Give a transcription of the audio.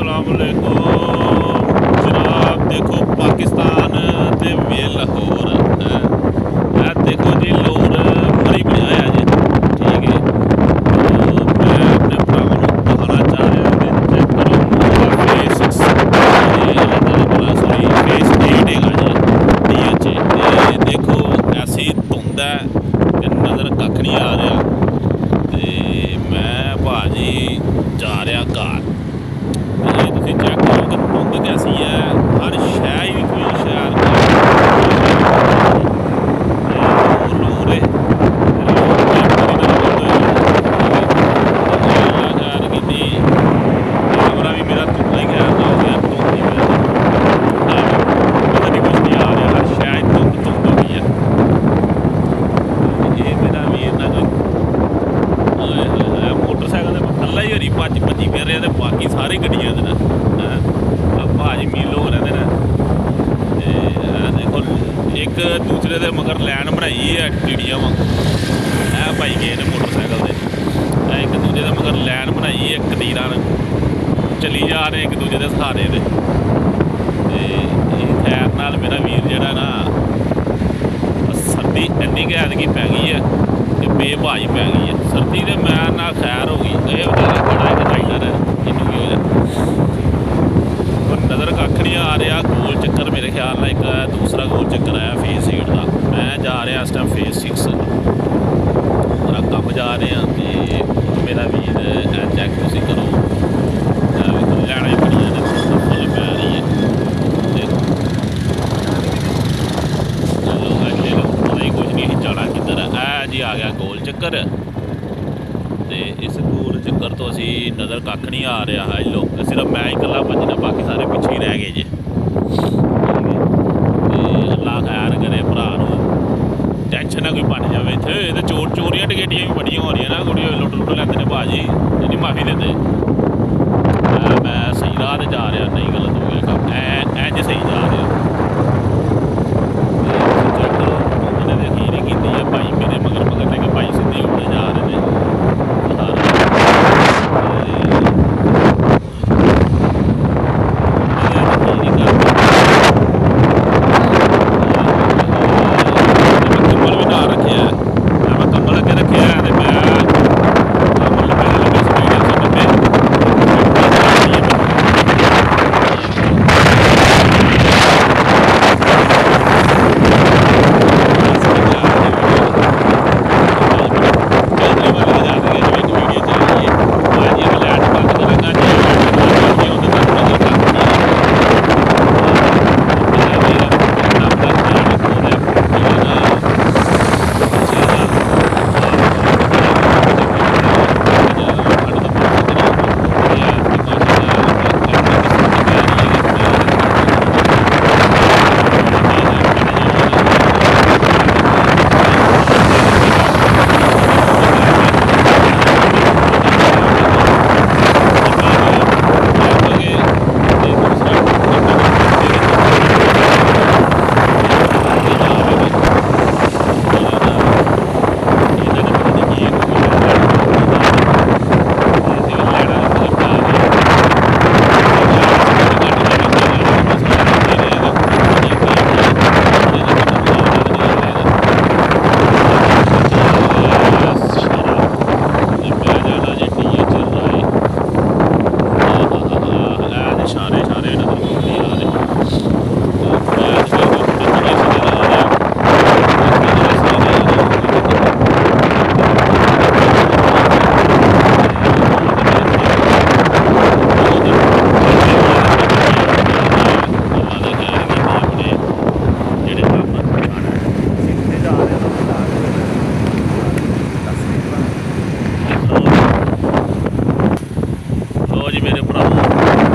अस्सलामुअलैकुम जनाब। देखो पाकिस्तान ते वे लाहौर है देखो जी लोर मरी बनाया जी। ठीक है तो मैं अपने भरावां नूं दिखाना चाह रहा कि चेक करो फेस 6 अल्लाह ताला बड़ा सॉरी फेस 8 हैगा जी DH। ते देखो ऐसी धुंध है कि नज़र कक्ख नहीं आ रहा। ते मैं भाजी जा रहा घर। ये तुम चेक करो कि धुंध कैसी है, हर शहर ही कोई शहर लोर है कैमरा भी मेरा धुंधला ही कैमरा हो गया। धुंध ही पता नहीं कुछ नहीं आ रहा, हर शहर धुंध धुंध हो गई है। ये मेरा वीर ना कोई मोटरसाइकिल कल्ला ही हरी भज भजी फिर रहा, तो बाकी सारे गड्डियां ने भाजी मील हो रहे हैं। देखो एक दूसरे के मगर लैन बनाई है टीडिया वांगू है भाई गए ने मोटरसाइकिल से एक दूजे के मगर लैन बनाई है कतीरा चली जा रहे एक दूजे के सहारे दे। खैर नाल मेरा वीर जरा ना सर्दी इन्नी गै ऐतकी पै गई है कि बेभाई पै गई है। सर्दी तो मैं ना खैर हो गई, ये बेचारा बड़ा एक राइडर है इनू भी हो जाए नज़र कक्ख नहीं आ रहा। गोल चक्कर मेरे ख्याल में एक दूसरा गोल चक्कर आया फेस 8 का। मैं जा रहा इस टाइम फेस 6 मेरा कम जा रहे हैं। तो मेरा वीर चैक तुम करो लैना ही बड़िया ने फुल पै रही है। देखो चलो अगले पता ही कुछ नहीं जाना किधर है जी। आ गया गोल चक्कर ते इस गोल चक्कर तो असी नज़र कक्ख नहीं आ रहा है। लोग सिर्फ मैं ही कला भजना, बाकी सारे पिछे ही रह गए जे। अल्लाह खैर करे भरा टेंशन ना कोई बन जाए इतने तो चोरियां टकेटियां भी बड़ियां हो रही ना, कुड़ी लुट लुट लेंदे ने भाजी इन्नी माफ़ी देते। मैं सही राह ते जा रहा, नहीं गलत हो गया कम इंज सही जा रहा। उन्होंने यकीन ही की है भाई मेरे मगर मगर लेके भाई सीधे उड़े जा रहे हैं। जी मेरे भरावो